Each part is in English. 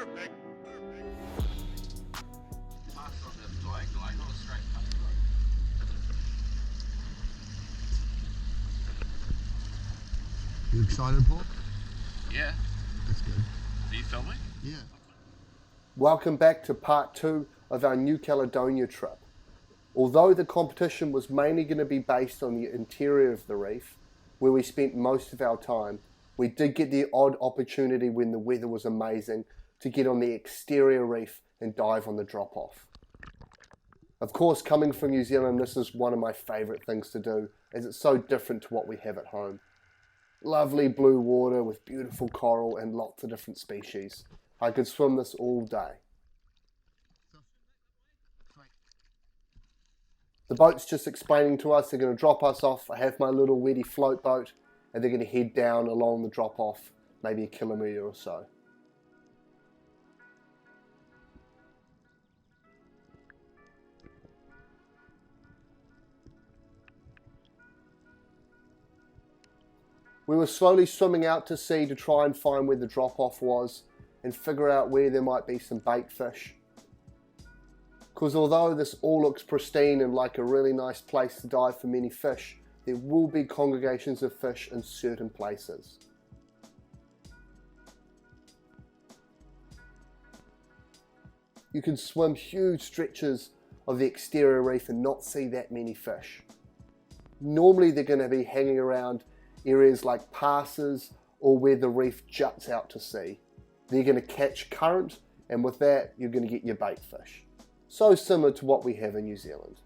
Perfect. You excited, Paul? Yeah. That's good. Are you filming? Yeah. Welcome back to part 2 of our New Caledonia trip. Although the competition was mainly going to be based on the interior of the reef, where we spent most of our time, we did get the odd opportunity when the weather was amazing to get on the exterior reef and dive on the drop-off. Of course, coming from New Zealand, this is one of my favourite things to do, as it's so different to what we have at home. Lovely blue water with beautiful coral and lots of different species. I could swim this all day. The boat's just explaining to us they're going to drop us off. I have my little Wettie float boat and they're going to head down along the drop off, maybe a kilometre or so. We were slowly swimming out to sea to try and find where the drop off was and figure out where there might be some bait fish. Because although this all looks pristine and like a really nice place to dive for many fish, there will be congregations of fish in certain places. You can swim huge stretches of the exterior reef and not see that many fish. Normally they're going to be hanging around areas like passes or where the reef juts out to sea. They're going to catch current, and with that you're going to get your bait fish. So similar to what we have in New Zealand.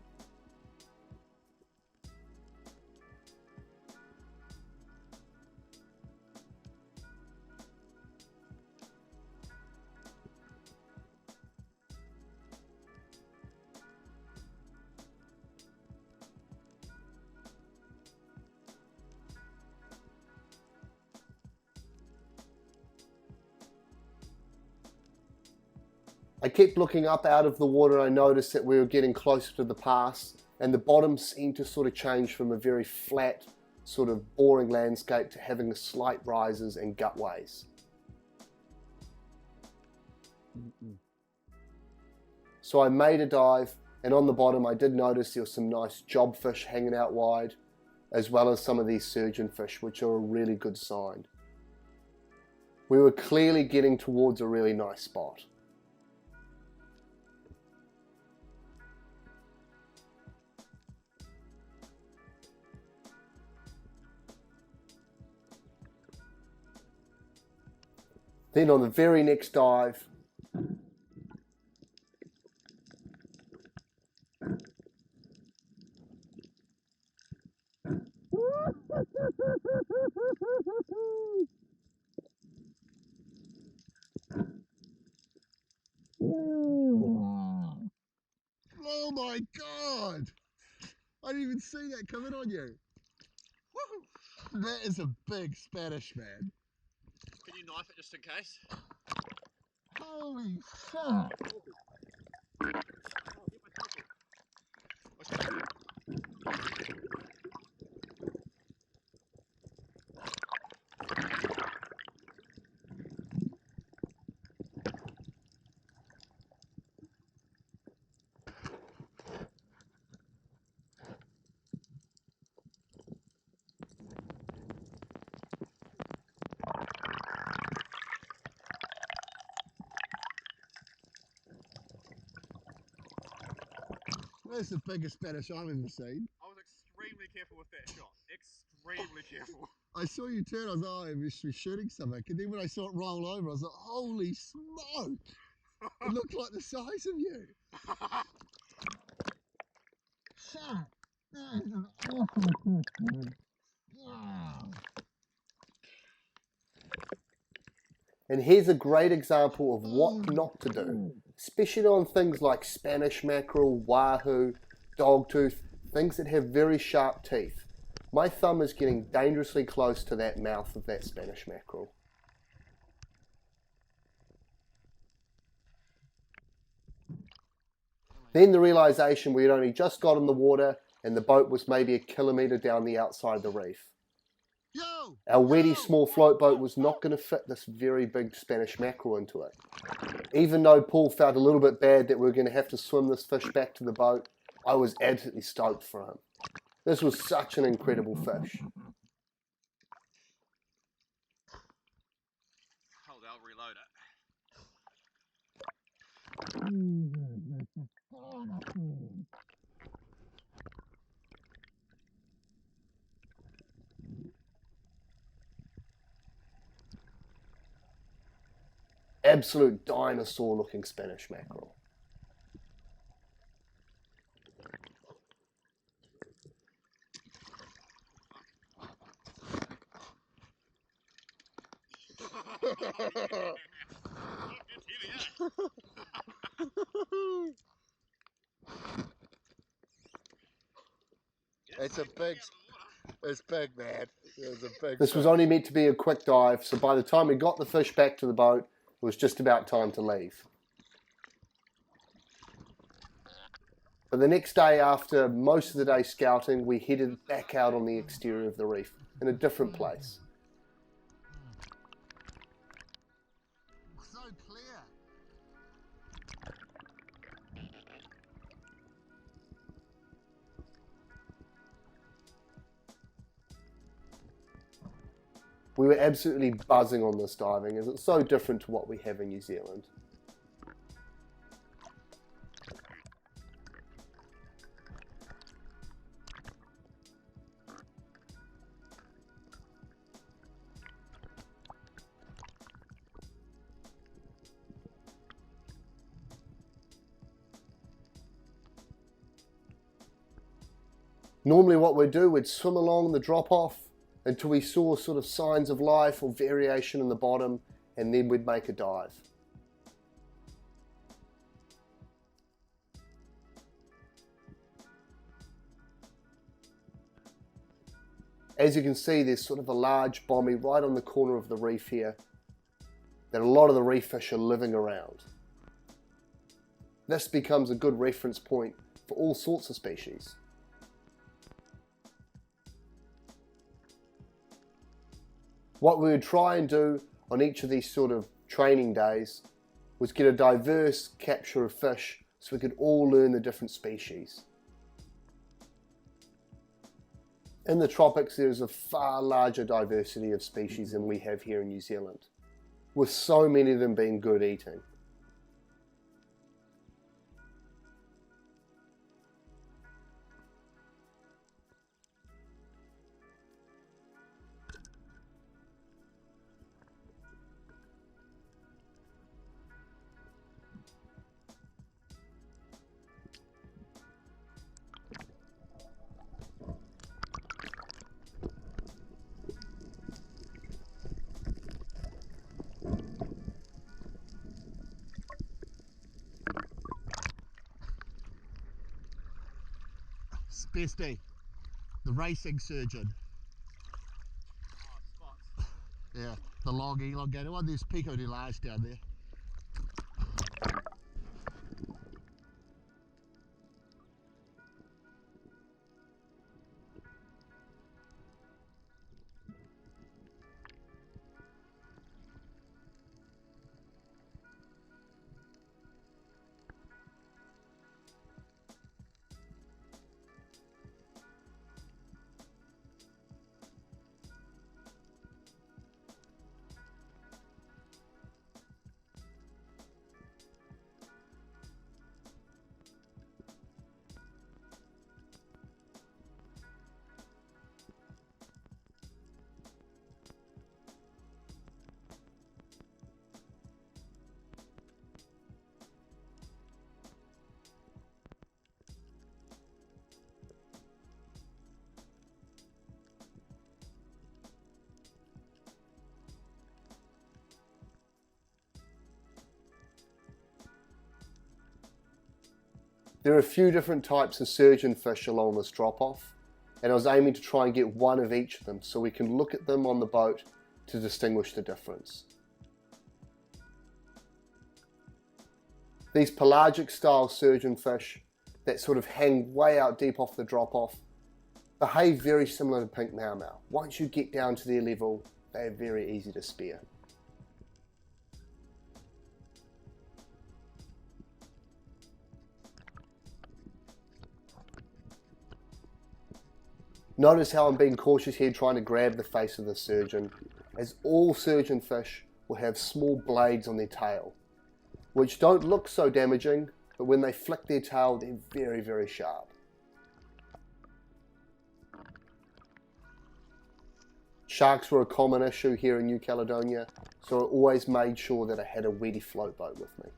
I kept looking up out of the water and I noticed that we were getting closer to the pass and the bottom seemed to sort of change from a very flat, sort of boring landscape to having slight rises and gutways. So I made a dive, and on the bottom I did notice there were some nice jobfish hanging out wide, as well as some of these surgeonfish, which are a really good sign. We were clearly getting towards a really nice spot. Then on the very next dive, Oh my God! I didn't even see that coming on you. Woo! That is a big Spanish, man. Can you knife it just in case? Holy fuck! That's the biggest Spanish I've ever seen. I was extremely careful with that shot. Extremely careful. I saw you turn, I was like, oh, I must be shooting something. And then when I saw it roll over, I was like, holy smoke! It looked like the size of you. Fuck! That is an awful question. Wow. and here's a great example of what not to do, especially on things like Spanish mackerel, wahoo, dogtooth, things that have very sharp teeth. My thumb is getting dangerously close to that mouth of that Spanish mackerel. Then the realization we had only just got in the water and the boat was maybe a kilometre down the outside of the reef. Our Wettie small float boat was not going to fit this very big Spanish mackerel into it. Even though Paul felt a little bit bad that we were going to have to swim this fish back to the boat, I was absolutely stoked for him. This was such an incredible fish. Hold, I'll reload it. Absolute dinosaur looking Spanish mackerel. It's big, man. It's a big This was fish. only meant to be a quick dive, so by the time we got the fish back to the boat, it was just about time to leave. But the next day, after most of the day scouting, we headed back out on the exterior of the reef, in a different place. So clear. We were absolutely buzzing on this diving, as it's so different to what we have in New Zealand. Normally what we'd do, we'd swim along the drop-off until we saw sort of signs of life or variation in the bottom, and then we'd make a dive. As you can see, there's sort of a large bommy right on the corner of the reef here that a lot of the reef fish are living around. This becomes a good reference point for all sorts of species. What we would try and do on each of these sort of training days was get a diverse capture of fish so we could all learn the different species. In the tropics, there's a far larger diversity of species than we have here in New Zealand, with so many of them being good eating. Bestie, the racing surgeon. Oh, spots. Yeah, the long elongated one. There's pico de large down there. There are a few different types of surgeonfish along this drop-off, and I was aiming to try and get one of each of them so we can look at them on the boat to distinguish the difference. These pelagic style surgeonfish that sort of hang way out deep off the drop-off behave very similar to pink Noumea. Once you get down to their level, they're very easy to spear. Notice how I'm being cautious here, trying to grab the face of the surgeon, as all surgeonfish will have small blades on their tail, which don't look so damaging, but when they flick their tail, they're very, very sharp. Sharks were a common issue here in New Caledonia, so I always made sure that I had a Wettie float boat with me.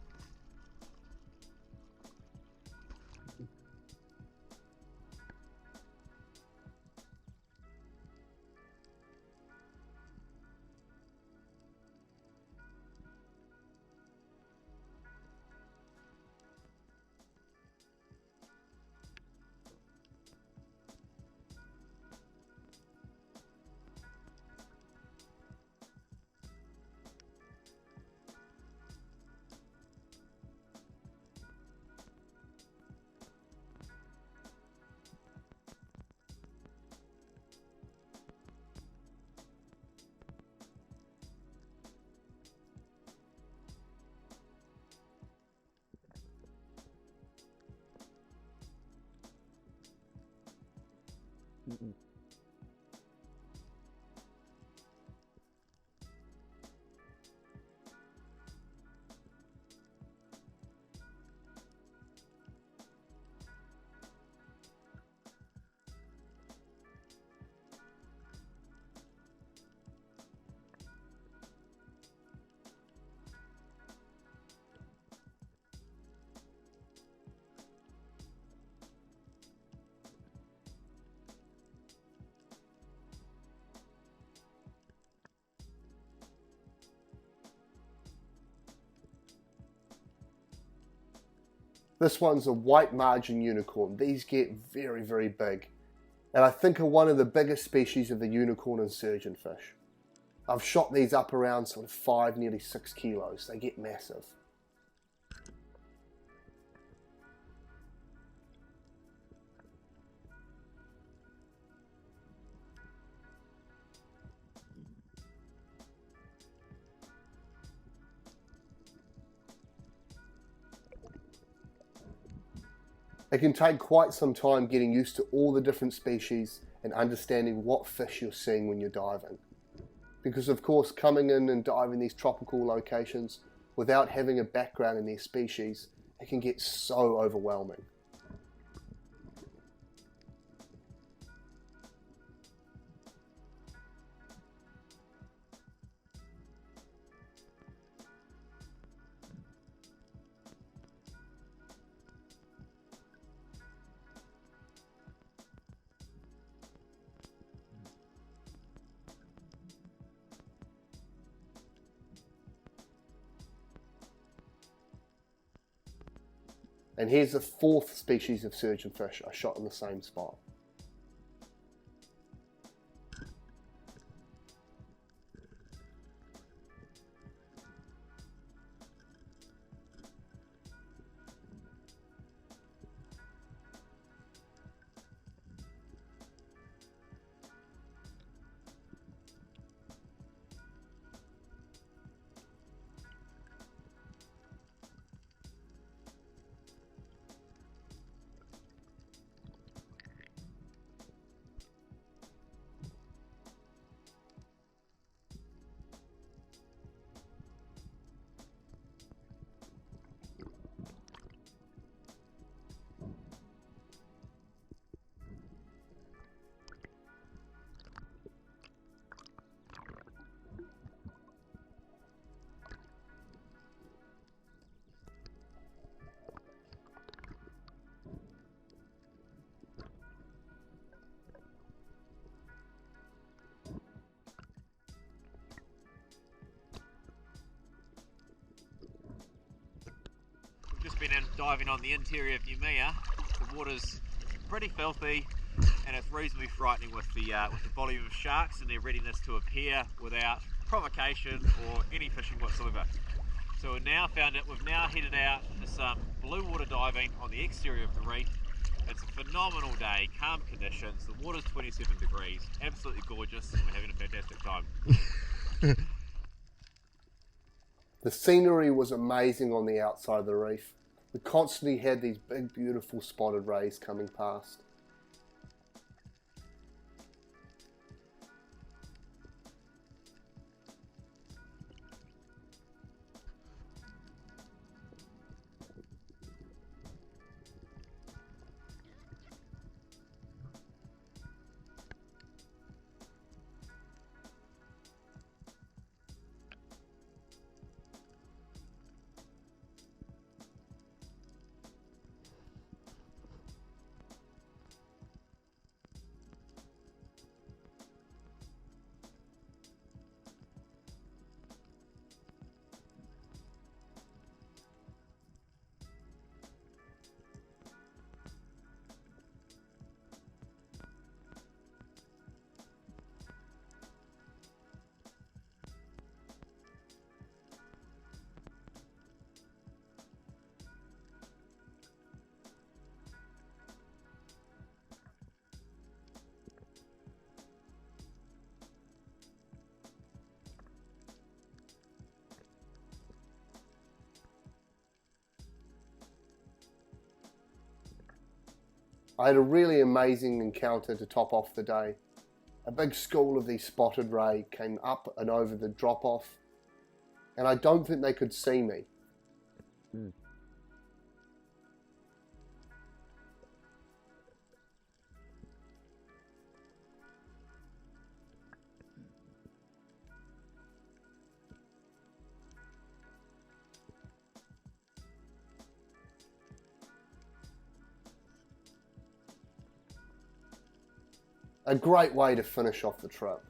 This one's a white margin unicorn. These get very, very big, and I think are one of the biggest species of the unicorn and surgeonfish. I've shot these up around sort of 5, nearly 6 kilos. They get massive. It can take quite some time getting used to all the different species and understanding what fish you're seeing when you're diving. Because of course, coming in and diving these tropical locations without having a background in their species, it can get so overwhelming. And here's the 4th species of surgeonfish I shot in the same spot. Just been in diving on the interior of Noumea. The water's pretty filthy and it's reasonably frightening with the volume of sharks and their readiness to appear without provocation or any fishing whatsoever. So we've now headed out to some blue water diving on the exterior of the reef, It's a phenomenal day, calm conditions, the water's 27 degrees, absolutely gorgeous, and we're having a fantastic time. The scenery was amazing on the outside of the reef. We constantly had these big, beautiful spotted rays coming past. I had a really amazing encounter to top off the day. A big school of these spotted ray came up and over the drop off, and I don't think they could see me. A great way to finish off the trip.